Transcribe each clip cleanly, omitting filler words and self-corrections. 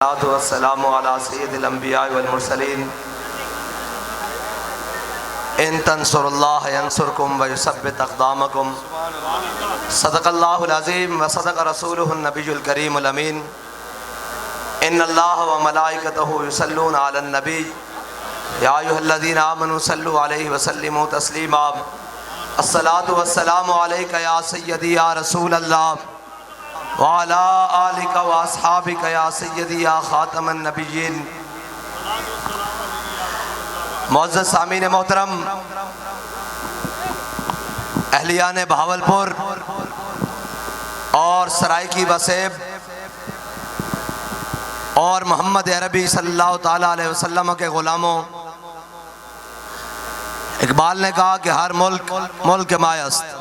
वस्सलामु अला सय्यिदिल अंबिया वल मुरसलीन इन तंसुरुल्लाह यंसुरकुम व युसब्बित अक़दामकुम सदक़ल्लाहुल अज़ीम व सदक़ रसूलुहुन नबियुल करीमुल अमीन इन्नल्लाह व मलाइकतहु युसल्लूना अलन नबी या अय्युहल्लज़ीना आमनू सल्लु अलैहि व सल्लिमू तस्लीमा अस्सलातु वस्सलामु अलैका या सय्यदी या रसूलल्लाह वाला आलिका व अस्हाबिका या सय्यदी या खातमन नबिय्यीन। मुअज़्ज़ज़ सामीन मोहतरम, अहलियान भावलपुर और सराइकी वसेब और मोहम्मद अरबी सल्लल्लाहु ताला अलैहि वसल्लम के ग़ुलामों, इकबाल ने कहा कि हर मुल्क मायस्त।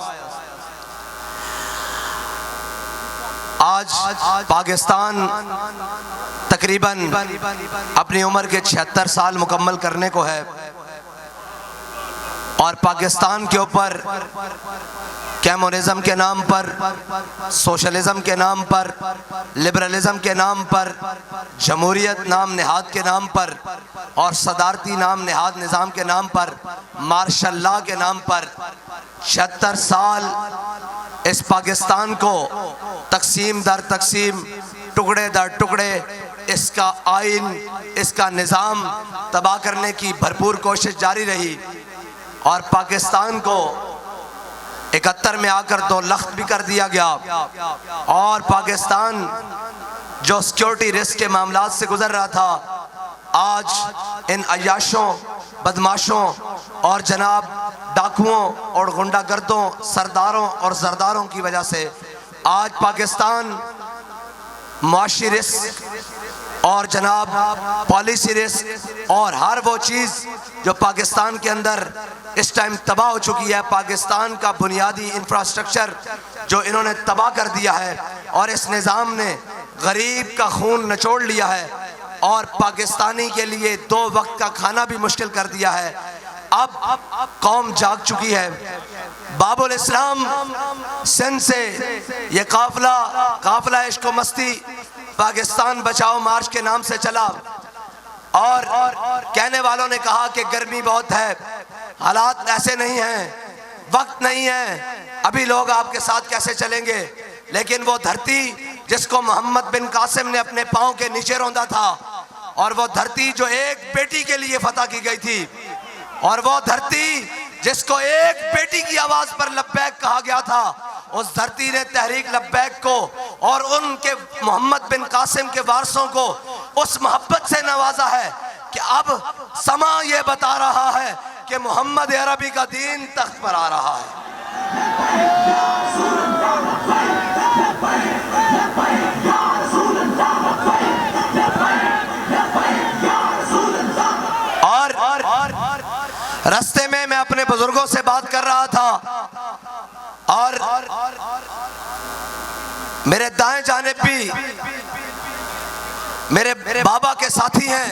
आज पाकिस्तान तकरीबन अपनी उम्र के 76 साल मुकम्मल करने को है और पाकिस्तान के ऊपर कम्युनिज्म के नाम पर, सोशलिज्म के नाम पर, लिबरलिज्म के नाम पर, जमहूरियत नाम निहाद के नाम पर और सदारती नाम निहाद निज़ाम के नाम पर, मार्शल लॉ के नाम पर 76 साल इस पाकिस्तान को तकसीम दर तकसीम, टुकड़े दर टुकड़े, इसका आइन, इसका निज़ाम तबाह करने की भरपूर कोशिश जारी रही और पाकिस्तान को 71 में आकर 2 लख्त भी कर दिया गया और पाकिस्तान जो सिक्योरिटी रिस्क के मामलात से गुजर रहा था, आज इन अय्याशों, बदमाशों और जनाब डाकुओं और गुंडागर्दों, सरदारों और जरदारों की वजह से आज पाकिस्तान मुआशी रिस्क और जनाब पॉलिसी रिस्क और हर वो चीज़ जो पाकिस्तान के अंदर इस टाइम तबाह हो चुकी है, पाकिस्तान का बुनियादी इंफ्रास्ट्रक्चर जो इन्होंने तबाह कर दिया है और इस निज़ाम ने गरीब का खून निचोड़ लिया है और पाकिस्तानी के लिए 2 वक्त का खाना भी मुश्किल कर दिया है। अब कौम जाग चुकी है। बाबुल इस्लाम सिंध से ये काफिला इश्क व मस्ती पाकिस्तान बचाओ मार्च के नाम से चला और कहने वालों ने कहा कि गर्मी बहुत है, हालात ऐसे नहीं हैं, वक्त नहीं है, अभी लोग आपके साथ कैसे चलेंगे। लेकिन वो धरती जिसको मोहम्मद बिन कासिम ने अपने पाँव के नीचे रौंदा था और वो धरती जो एक बेटी के लिए फतह की गई थी और वो धरती जिसको एक बेटी की आवाज पर लब्बैक कहा गया था, उस धरती ने तहरीक लब्बैक को और उनके मोहम्मद बिन कासिम के वारसों को उस मोहब्बत से नवाजा है कि अब समा ये बता रहा है कि मोहम्मद अरबी का दीन तख्त पर आ रहा है। रास्ते में मैं अपने बुजुर्गों से बात कर रहा था और मेरे दाएं जानिब भी मेरे बाबा के साथी हैं,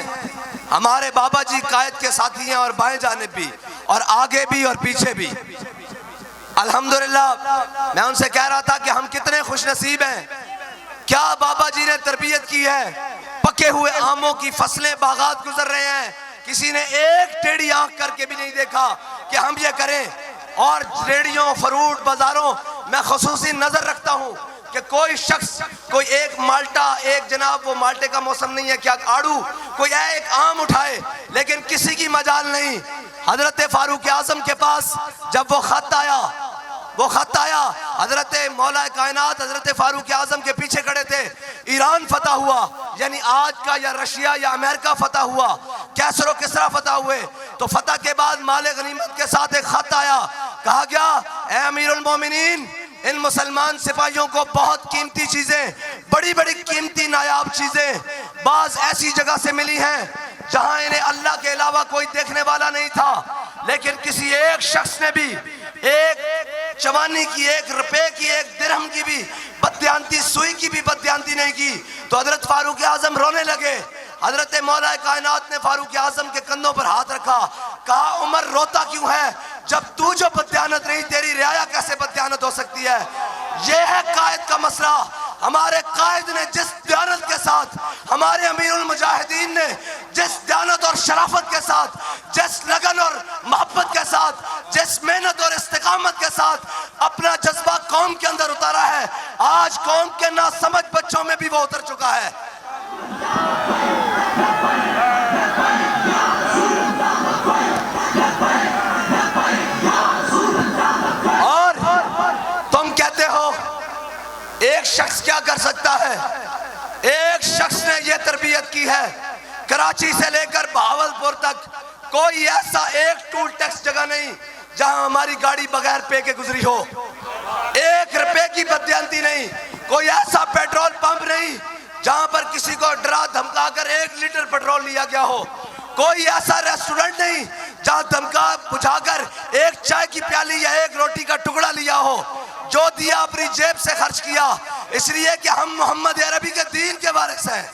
हमारे बाबा जी कायद के साथी हैं और बाएं जानिब भी और आगे भी और पीछे भी। अल्हम्दुलिल्लाह मैं उनसे कह रहा था कि हम कितने खुशनसीब हैं, क्या बाबा जी ने तरबियत की है। पके हुए आमों की फसलें बागात गुजर रहे हैं, किसी ने एक टेढ़ी आंख करके भी नहीं देखा कि हम ये करें। और रेडियों, फरूट, बाजारों मैं खुसूसी नजर रखता हूँ कि कोई शख्स, कोई एक माल्टा, एक जनाब वो माल्टे का मौसम नहीं है, क्या आड़ू, कोई एक आम उठाए, लेकिन किसी की मजाल नहीं। हजरत फारूक आजम के पास जब वो खत आया, हजरत मौला कायनात हजरत फारूक आजम के पीछे खड़े थे। ईरान फतह हुआ, यानी आज का या रशिया या अमेरिका फतह हुआ, कैसर और किसरा फतह हुए, तो फतह के बाद माले गनीमत के साथ एक खत आया, कहा गया ए अमीरुल मोमिनीन, इन मुसलमान सिपाहियों को बहुत कीमती चीजें, बड़ी बड़ी कीमती नायाब चीजें बाज ऐसी जगह से मिली हैं जहां इन्हें अल्लाह के अलावा कोई देखने वाला नहीं था, लेकिन किसी एक शख्स ने भी एक चवानी की, 1 रुपए की, 1 दिरहम की भी बदयांती, सुई की भी बदयांती नहीं की। तो हजरत फारूक आजम रोने लगे। हजरत मौला कायनात ने फारूक आजम के कंधों पर हाथ रखा, कहा उमर रोता क्यों है, जब तू जो बदयानत नहीं, तेरी रियाया कैसे बदयानत हो सकती है। यह है कायद का मसला। हमारे कायद ने जिस दयानत के साथ, हमारे अमीरुल मुजाहिदीन ने जिस दयानत और शराफत के साथ, जिस लगन और मोहब्बत के साथ, जिस मेहनत और इस्तिकामत के साथ अपना जज्बा कौम के अंदर उतारा है, आज कौम के नासमझ बच्चों में भी वो उतर चुका है। और तुम कहते हो एक शख्स क्या कर सकता है? एक शख्स ने यह तरबियत की है, कराची से लेकर बहावलपुर तक कोई ऐसा एक टूल टैक्स जगह नहीं जहां हमारी गाड़ी बगैर पे के गुजरी हो। 1 रुपए की बदयांती नहीं, कोई ऐसा पेट्रोल पंप नहीं जहां पर किसी को डरा धमकाकर 1 लीटर पेट्रोल लिया गया हो। कोई ऐसा रेस्टोरेंट नहीं जहां धमका बुझाकर 1 चाय की प्याली या 1 रोटी का टुकड़ा लिया हो। जो दिया अपनी जेब से खर्च किया, इसलिए कि हम मोहम्मद अरबी के दीन के वारिस हैं।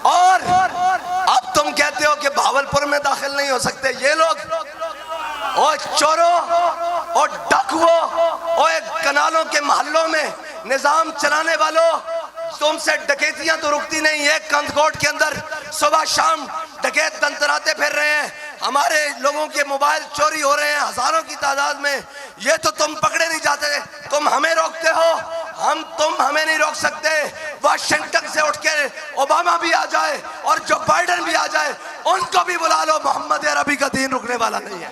और अब तुम कहते हो कि भावलपुर में दाखिल नहीं हो सकते ये लोग। और चोरों और डाकुओं और कनालों के मोहल्लों में निजाम चलाने वालों, तुमसे डकैतियां तो रुकती नहीं। एक कंदकोट के अंदर सुबह शाम डकैत तंतराते फिर रहे हैं, हमारे लोगों के मोबाइल चोरी हो रहे हैं हजारों की तादाद में। ये तो तुम पकड़े नहीं जाते, तुम हमें रोकते हो, तुम हमें नहीं रोक सकते। वाशिंगटन से उठ के ओबामा भी आ जाए और जो बाइडेन भी आ जाए, उनको भी बुला लो, मोहम्मद अरबी का दीन रुकने वाला नहीं है।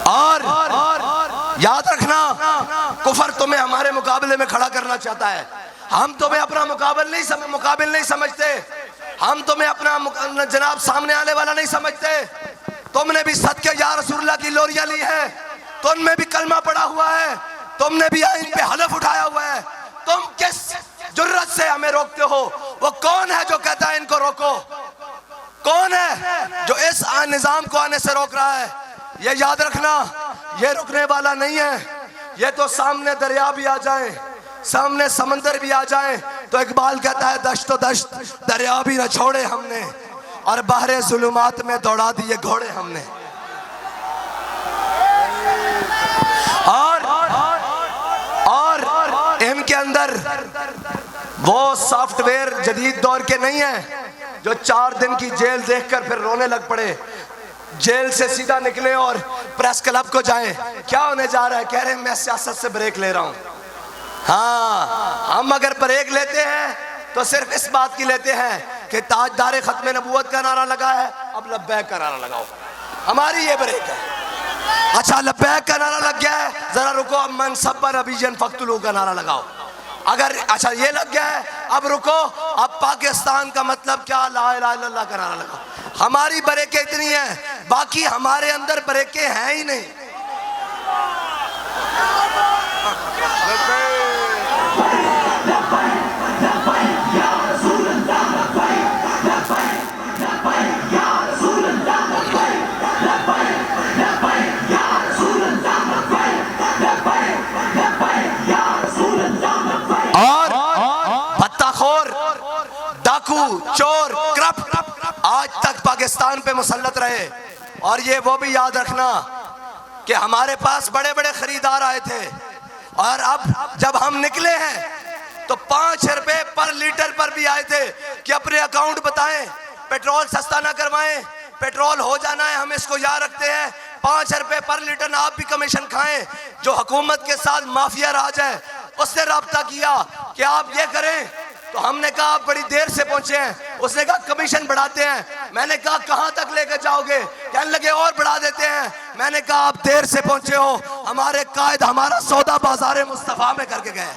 और याद रखना, कुफर तुम्हें हमारे मुकाबले में खड़ा करना चाहता है। हम तुम्हें अपना मुकाबिल नहीं समझते, हम तुम्हें अपना जनाब सामने आने वाला नहीं समझते। तुमने भी सदके या रसूलुल्लाह की लोरियां ली है, तुमने भी कलमा पढ़ा हुआ है, तुमने भी आइन पे हलफ उठाया हुआ है। तुम किस जुर्रत से हमें रोकते हो? वो कौन है जो कहता है इनको रोको? कौन है जो इस निजाम को आने से रोक रहा है? ये याद रखना, ये रुकने वाला नहीं है। ये तो सामने दरिया भी आ जाए, सामने समंदर भी आ जाए तो इकबाल कहता है दश्त तो दश्त दरिया भी न छोड़े हमने, और बहरे जुलुमात में दौड़ा दिए घोड़े हमने। और इनके अंदर वो सॉफ्टवेयर जदीद दौर के नहीं है जो 4 दिन की जेल देखकर फिर रोने लग पड़े, जेल से सीधा निकले और प्रेस क्लब को जाएं। क्या होने जा रहा है? कह रहे हैं मैं सियासत से ब्रेक ले रहा हूं। हाँ, हम अगर ब्रेक लेते हैं तो सिर्फ इस बात की लेते हैं कि ताजदार खत्म नबूवत का नारा लगा है, अब लब्बैक का नारा लगाओ। हमारी ये ब्रेक है। अच्छा, लब्बैक का नारा लग गया है, जरा रुको, अब मन सब्बर अबीजन फक्तुलू का नारा लगाओ। अगर अच्छा ये लग गया है, अब रुको, अब पाकिस्तान का मतलब क्या, ला इलाहा इल्लल्लाह का नारा लगाओ। हमारी ब्रेकें इतनी हैं, बाकी हमारे अंदर ब्रेकें हैं ही नहीं। और भत्ताखोर, डाकू, चोर, करप्ट आज तक पाकिस्तान पे मुसल्लत रहे। और ये वो भी याद रखना कि हमारे पास बड़े बड़े खरीदार आए थे, और अब जब हम निकले हैं तो 5 रुपए पर लीटर पर भी आए थे कि अपने अकाउंट बताएं, पेट्रोल सस्ता ना करवाएं, पेट्रोल हो जाना है, हम इसको याद रखते हैं। 5 रुपए पर लीटर आप भी कमीशन खाएं। जो हुकूमत के साथ माफिया राज है उससे राब्ता किया कि आप ये करें, तो हमने कहा आप बड़ी देर से पहुंचे हैं। उसने कहा कमीशन बढ़ाते हैं। मैंने कहा कहां तक लेकर जाओगे? कहने लगे और बढ़ा देते हैं। मैंने कहा आप देर से पहुंचे हो, हमारे कायद हमारा सौदा बाजार मुस्तफा में करके गए।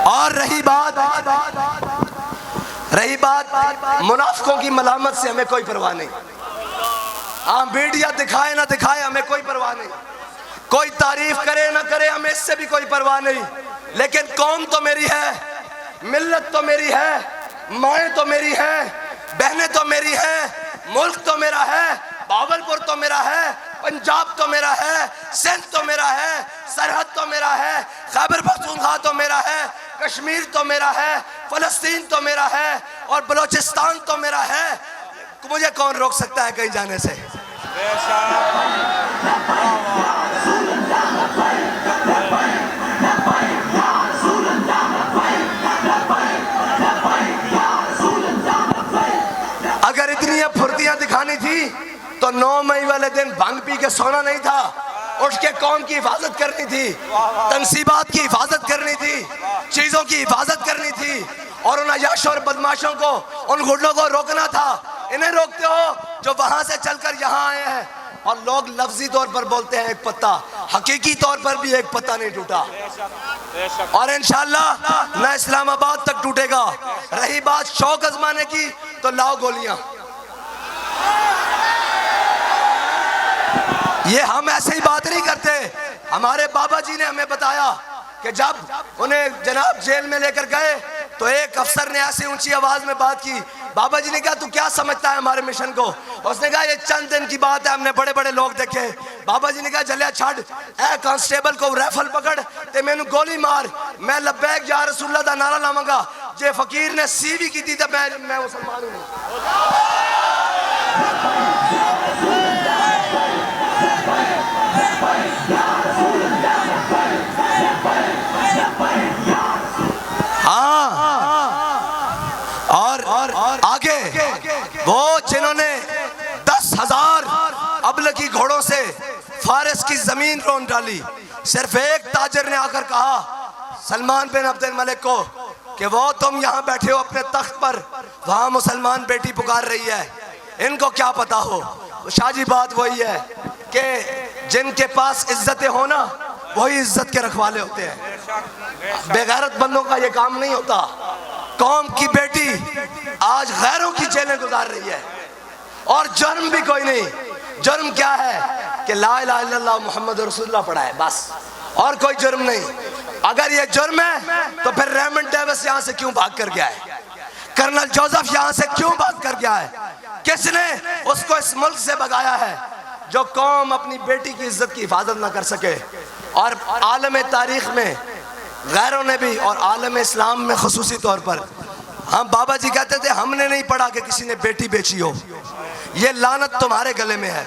और रही बात मुनाफिकों की मलामत से हमें कोई परवाह नहीं। हाँ, मीडिया दिखाए ना दिखाए हमें कोई परवाह नहीं, कोई तारीफ करे ना करे हमें इससे भी कोई परवाह नहीं। लेकिन कौम तो मेरी है, मिल्लत तो मेरी है, माएँ तो मेरी हैं, बहनें तो मेरी हैं, मुल्क तो मेरा है, बावलपुर तो मेरा है, पंजाब तो मेरा है, सिंध तो मेरा है, सरहद तो मेरा है, खैबर पख्तूनख्वा तो मेरा है, कश्मीर तो मेरा है, फलस्तीन तो मेरा है और बलोचिस्तान तो मेरा है। मुझे कौन रोक सकता है कहीं जाने से? अगर इतनी फुर्तियां दिखानी थी तो 9 मई वाले दिन भांग पी के सोना नहीं था, उठ के कौम की हिफाजत करनी थी, तंसीबात की हिफाजत करनी थी, चीजों की हिफाजत करनी थी और उन अयाशों और बदमाशों को, उन गुंडों को रोकना था। इन्हें रोकते हो जो वहां से चलकर यहाँ आए हैं और लोग लफ्जी तौर पर बोलते हैं एक पत्ता, हकीकी तौर पर भी एक पत्ता नहीं टूटा और इंशाअल्लाह न इस्लामाबाद तक टूटेगा। रही बात शौक आजमाने की तो लाओ गोलियां। ये हम ऐसे ही बात नहीं करते। हमारे बाबा जी ने हमें बताया कि जब उन्हें जनाब जेल में लेकर गए तो एक अफसर ने ऐसी ऊंची आवाज में बात की। बाबा जी ने कहा तू क्या समझता है हमारे मिशन को? उसने कहा ये चंद दिन की बात है, हमने बड़े बड़े लोग देखे। बाबा जी ने कहा जलिया छड़ ए कांस्टेबल को राइफल पकड़ ते मैनू गोली मार, मैं लब्बैक या रसूलुल्लाह दा नारा लावांगा। जे फकीर ने सीवी की थी तो मैं मुसलमान हूं। और आगे वो जिन्होंने 10,000 अबलगी घोड़ों से फारस की जमीन रोन डाली, सिर्फ एक ताजर ने आकर कहा सलमान बिन अब्दुल मलिक को कि वो तुम यहाँ बैठे हो अपने तख्त पर, वहां मुसलमान बेटी पुकार रही है, इनको क्या पता हो। शाजी बात वही है कि जिनके पास इज्जतें हो ना वही इज्जत के रखवाले होते हैं। बेगैरत बंदों का ये काम नहीं होता। कौम की बेटी आज गैरों की जेलें गुजार रही है और जुर्म भी कोई नहीं। जुर्म क्या है कि ला इलाहा इल्लल्लाह मुहम्मद रसूलुल्लाह पढ़ा है, बस, और कोई जुर्म नहीं। अगर ये जुर्म है तो फिर रेमंड डेविस यहां से क्यों भाग कर गया है? कर्नल जोसेफ यहां से क्यों भाग कर गया है? किसने उसको इस मुल्क से भगाया है? जो कौम अपनी बेटी की इज्जत की हिफाजत ना कर सके। और आलम तारीख में गैरों ने भी और आलम इस्लाम में खुसूसी तौर पर, हम बाबा जी कहते थे हमने नहीं पढ़ा कि किसी ने बेटी बेची हो। ये लानत तुम्हारे गले में है।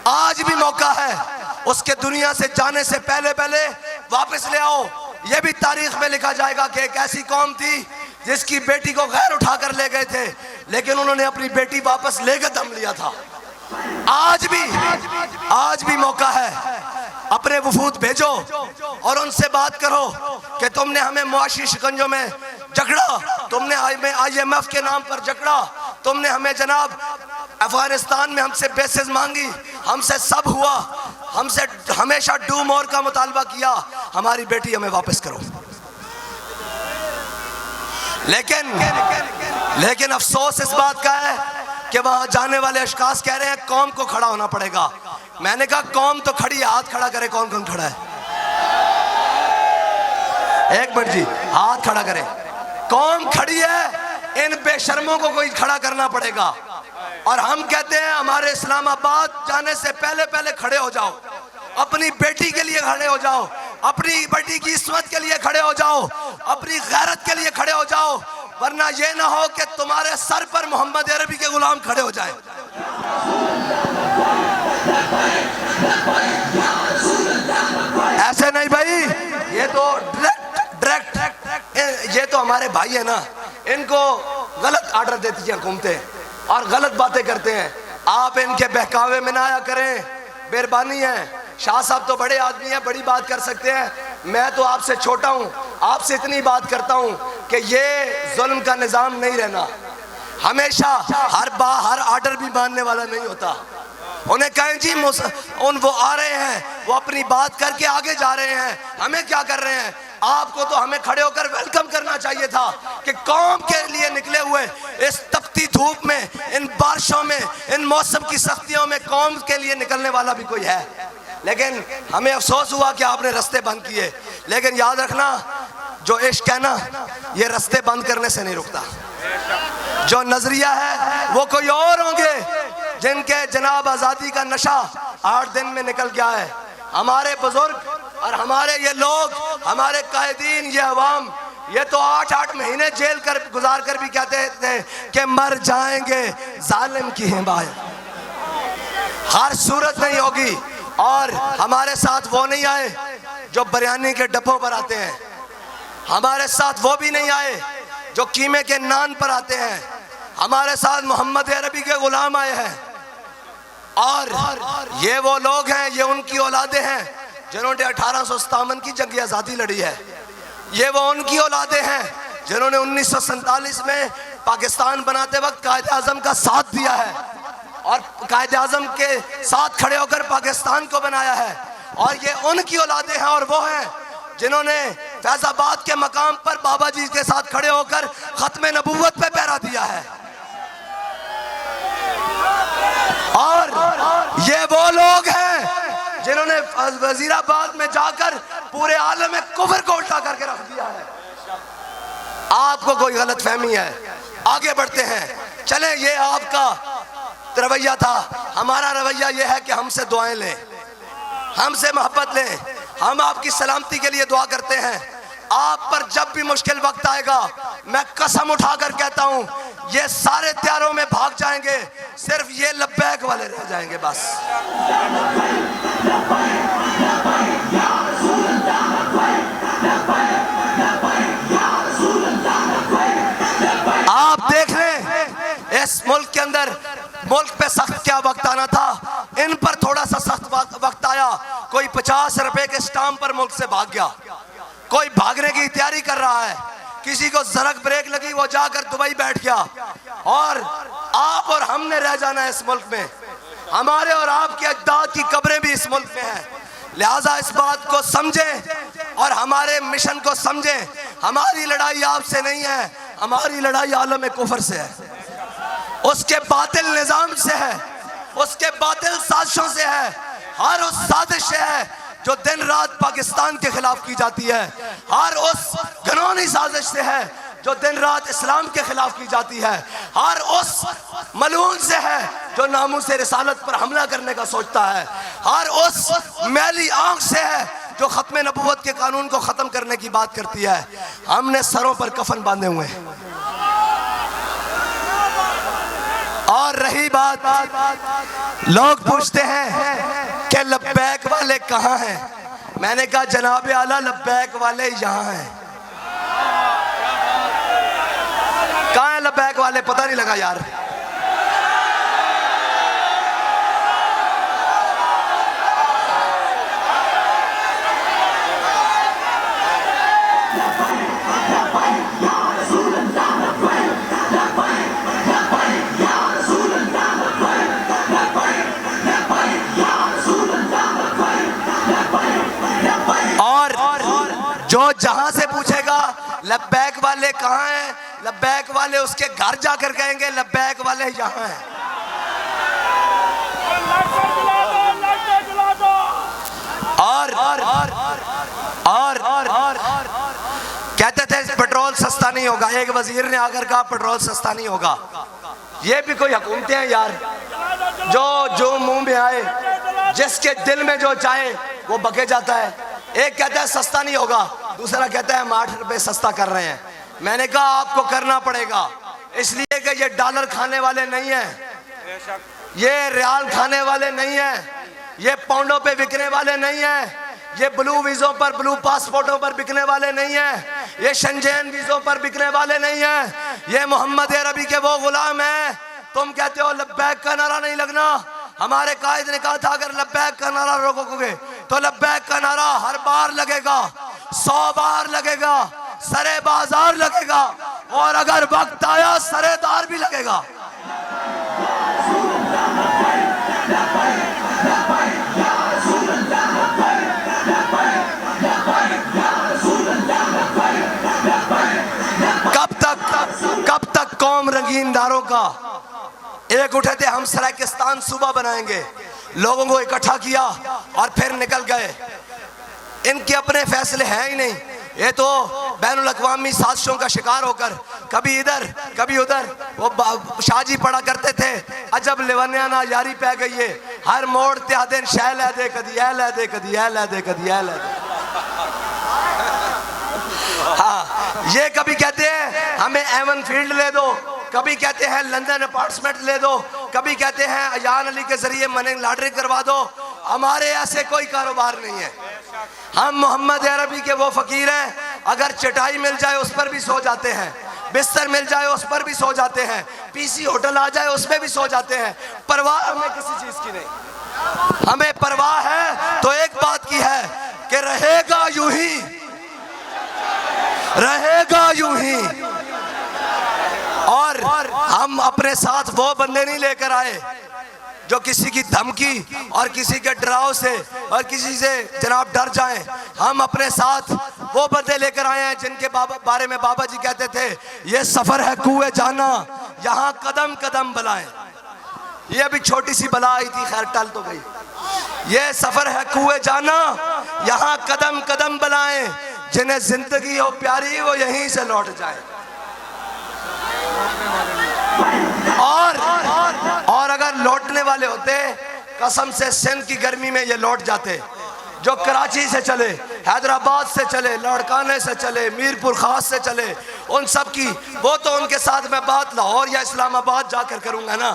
आज भी मौका है, उसके दुनिया से जाने से पहले पहले वापस ले आओ। ये भी तारीख में लिखा जाएगा कि एक ऐसी कौम थी जिसकी बेटी को गैर उठाकर ले गए थे, लेकिन उन्होंने अपनी बेटी वापस लेकर दम लिया था। आज भी मौका है, अपने वफूद भेजो और उनसे बात करो कि तुमने हमें मुआशी शिकंजों में जकड़ा, तुमने IMF के नाम पर जकड़ा, तुमने हमें जनाब अफगानिस्तान में हमसे बेसिस मांगी, हमसे सब हुआ, हमसे हमेशा डू मोर का मुतालबा किया, हमारी बेटी हमें वापस करो। लेकिन अफसोस इस बात का है कि वहां जाने वाले अशखास कह रहे हैं कौम को खड़ा होना पड़ेगा। मैंने कहा कौम तो खड़ी है, हाथ खड़ा करे। कौन कौन खड़ा है? एक मिनट जी, हाथ खड़ा करे। कौम खड़ी है, इन बेशर्मों को कोई खड़ा करना पड़ेगा। और हम कहते हैं हमारे इस्लामाबाद जाने से पहले पहले खड़े हो जाओ, अपनी बेटी के लिए खड़े हो जाओ, अपनी बेटी की इस्मत के लिए खड़े हो जाओ, अपनी गैरत के लिए खड़े हो जाओ, वरना ये ना हो कि तुम्हारे सर पर मोहम्मद अरबी के गुलाम खड़े हो जाए। ऐसे नहीं भाई, ये तो डायरेक्ट ये तो हमारे भाई है ना, इनको गलत आर्डर देती हैं हुकूमतें और गलत बातें करते हैं। आप इनके बहकावे में ना आया करें, मेहरबानी है। शाह साहब तो बड़े आदमी हैं, बड़ी बात कर सकते हैं, मैं तो आपसे छोटा हूं, आपसे इतनी बात करता हूं कि ये जुल्म का निज़ाम नहीं रहना। हमेशा हर आर्डर भी मानने वाला नहीं होता। उन्हें कहें जी वो आ रहे हैं, वो अपनी बात करके आगे जा रहे हैं, हमें क्या कर रहे हैं? आपको तो हमें खड़े होकर वेलकम करना चाहिए था कि कौम के लिए निकले हुए इस तपती धूप में, इन बारिशों में, इन मौसम की सख्तियों में कौम के लिए निकलने वाला भी कोई है। लेकिन हमें अफसोस हुआ कि आपने रास्ते बंद किए। लेकिन याद रखना, जो इश्क है ना, ये रास्ते बंद करने से नहीं रुकता। जो नजरिया है वो कोई और होंगे जिनके जनाब आज़ादी का नशा 8 दिन में निकल गया है। हमारे बुजुर्ग और हमारे ये लोग, हमारे कायदीन, ये अवाम, ये तो 8-8 महीने जेल कर गुजार कर भी कहते थे कि मर जाएंगे जालिम की हिमायत हर सूरत नहीं होगी। और हमारे साथ वो नहीं आए जो बिरयानी के डब्बों पर आते हैं, हमारे साथ वो भी नहीं आए जो कीमे के नान पर आते हैं। हमारे साथ मोहम्मद अरबी के गुलाम आए हैं। और ये वो लोग हैं, ये उनकी औलादे हैं जिन्होंने 1857 की जंग आज़ादी लड़ी है। ये वो उनकी औलादे हैं जिन्होंने 1947 में पाकिस्तान बनाते वक्त कायदे आज़म का साथ दिया है और कायदे आज़म के साथ खड़े होकर पाकिस्तान को बनाया है। और ये उनकी औलादे हैं और वो हैं जिन्होंने फैजाबाद के मकाम पर बाबा जी के साथ खड़े होकर खत्म नबूवत पे पहरा दिया है। और ये वो लोग हैं जिन्होंने वजीराबाद में जाकर पूरे आलम में कुफर को उल्टा करके रख दिया है। आपको कोई गलत फहमी है, आगे बढ़ते हैं। चले, ये आपका रवैया था, हमारा रवैया ये है कि हमसे दुआएं लें, हमसे मोहब्बत लें। हम आपकी सलामती के लिए दुआ करते हैं। आप पर जब भी मुश्किल वक्त आएगा, मैं कसम उठाकर कहता हूं, ये सारे त्यारों में भाग जाएंगे, सिर्फ ये लब्बैक वाले रह जाएंगे बस। आप देख लें इस मुल्क के अंदर, मुल्क पे सख्त क्या वक्त आना था, इन पर थोड़ा सा सख्त वक्त आया। कोई 50 रुपए के स्टाम्प पर मुल्क से भाग गया, कोई भागने की तैयारी कर रहा है, किसी को जरक ब्रेक लगी वो जाकर दुबई बैठ गया। और आप और हमने रह जाना है इस मुल्क में। हमारे और आपके अजदाद की कब्रें भी इस मुल्क में हैं। लिहाजा इस बात को समझें और हमारे मिशन को समझें। हमारी लड़ाई आपसे नहीं है, हमारी लड़ाई आलम कुफर से है, उसके बातिल निजाम से है, उसके बातिल साजिशों से है। हर उस साजिश से है जो दिन रात पाकिस्तान के खिलाफ की जाती है। हर उस घिनौनी साजिश से है जो दिन रात इस्लाम के खिलाफ की जाती है। हर उस मलून से है जो नामूस रिसालत पर हमला करने का सोचता है। हर उस मैली आंख से है जो खत्म नबूवत के कानून को खत्म करने की बात करती है। हमने सरों पर कफन बांधे हुए हैं। और रही बात, लोग पूछते हैं कि लब्बैक वाले कहाँ हैं। मैंने कहा जनाब आला लब्बैक वाले यहाँ हैं। कहाँ है लब्बैक वाले, पता नहीं लगा यार। जो जहां से पूछेगा लब्बैक वाले कहाँ हैं, लब्बैक वाले उसके घर जाकर कहेंगे लब्बैक वाले यहाँ हैं। और कहते थे पेट्रोल सस्ता नहीं होगा। एक वजीर ने आकर कहा पेट्रोल सस्ता नहीं होगा। ये भी कोई हुकूमतें हैं यार, जो मुंह में आए, जिसके दिल में जो चाहे वो बके जाता है। एक कहता है सस्ता नहीं होगा, दूसरा कहता है हम 8 रुपए सस्ता कर रहे हैं। मैंने कहा आपको करना पड़ेगा, इसलिए कि ये डॉलर खाने वाले नहीं हैं, ये रियाल खाने वाले नहीं हैं, ये पाउंडों पे बिकने वाले नहीं हैं, ये ब्लू वीज़ों पर, ब्लू पासपोर्टों पर बिकने वाले नहीं हैं, ये शंजेन वीज़ों पर बिकने वाले नहीं हैं। ये मोहम्मद अरबी के वो गुलाम हैं। तुम कहते हो लब्बैक का नारा नहीं लगना। हमारे कायद ने कहा था अगर लब्बैक का नारा रोकोगे तो लब्बैक का नारा हर बार लगेगा, 100 बार लगेगा, सरे बाजार लगेगा, और अगर वक्त आया सरेदार भी लगेगा। कब तक कौम रंगीनदारों का एक उठे थे हम सराकिस्तान सूबा बनाएंगे, लोगों को इकट्ठा किया और फिर निकल गए। इनके अपने फैसले हैं ही नहीं, ये तो बैनुल अक़वामी साजिशों का शिकार होकर कभी इधर कभी उधर, वो शाहजी पढ़ा करते थे, अजब लेवनिया ना यारी पै गई है, हर मोड़ ते दिन शह लै दे, कदी ऐ लै दे, कदी ऐ लै दे, कदी ऐ लै दे। हाँ, ये कभी कहते हैं हमें एवन फील्ड ले दो, कभी कहते हैं लंदन अपार्टमेंट ले दो, कभी कहते हैं अयान अली के जरिए मनी लॉन्ड्री करवा दो। हमारे ऐसे कोई कारोबार नहीं है। हम मोहम्मद अरबी के वो फकीर हैं, अगर चटाई मिल जाए उस पर भी सो जाते हैं, बिस्तर मिल जाए उस पर भी सो जाते हैं, पीसी होटल आ जाए उसमें भी सो जाते हैं। परवाह हमें किसी चीज की नहीं। हमें परवाह है तो एक बात की है कि रहेगा यूं ही, रहेगा यूं ही। और हम अपने साथ वो बंदे नहीं लेकर आए जो किसी की धमकी और किसी के डराव से और किसी से जनाब डर जाएं। हम अपने साथ वो बंदे लेकर आए हैं जिनके बारे में बाबा जी कहते थे, ये सफर है कुएं जाना, यहाँ कदम कदम बलाएं। ये अभी छोटी सी बला आई थी, खैर टल तो गई। ये सफर है कुएं जाना, यहाँ कदम कदम बलाएं, जिन्हें जिंदगी हो प्यारी वो यहीं से लौट जाए। और अगर लौटने वाले होते, कसम से सिंध की गर्मी में ये लौट जाते। जो कराची से चले, हैदराबाद से चले, लाड़काने से चले, मीरपुर खास से चले, उन सब की वो तो उनके साथ मैं बात लाहौर या इस्लामाबाद जाकर करूंगा ना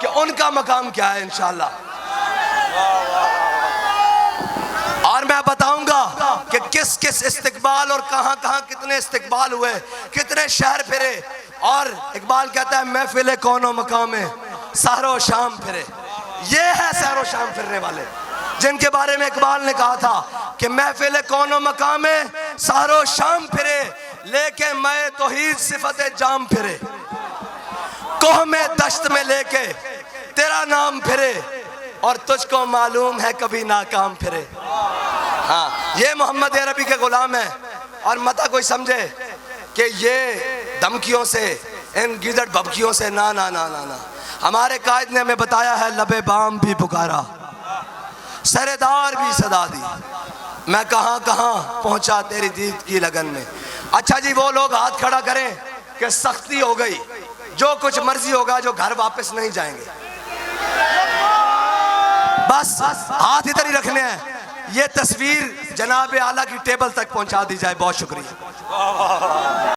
कि उनका मकाम क्या है इंशाल्लाह। और मैं बताऊंगा कि किस किस इस्तिकबाल और कहां कहां कितने इस्तिकबाल हुए, कितने शहर फिरे। और इकबाल कहता है महफिल कौनो मकाम में सहरो शाम फिरे। ये है सहरो शाम फिरने वाले, जिनके बारे में इकबाल ने कहा था कि महफिल कौनो मकाम में सहरो शाम फिरे, लेके मैं तौहीद सिफत जाम फिरे, कोह में दश्त में लेके तेरा नाम फिरे, और तुझको मालूम है कभी नाकाम फिरे। हाँ, ये मोहम्मद अरबी के गुलाम है। और मता कोई समझे कि ये धमकियों से, इन गिदड़ भभकियों से, ना ना ना ना ना। हमारे कायद ने हमें बताया है, लबे बाम भी पुकारा, सरेदार भी सदा दी, मैं कहां कहां पहुंचा तेरी दीद की लगन में। अच्छा जी, वो लोग हाथ खड़ा करें कि सख्ती हो गई, जो कुछ मर्जी होगा, जो घर वापस नहीं जाएंगे। बस हाथ इधर ही रखने हैं। ये तस्वीर जनाब आला की टेबल तक पहुंचा दी जाए। बहुत शुक्रिया।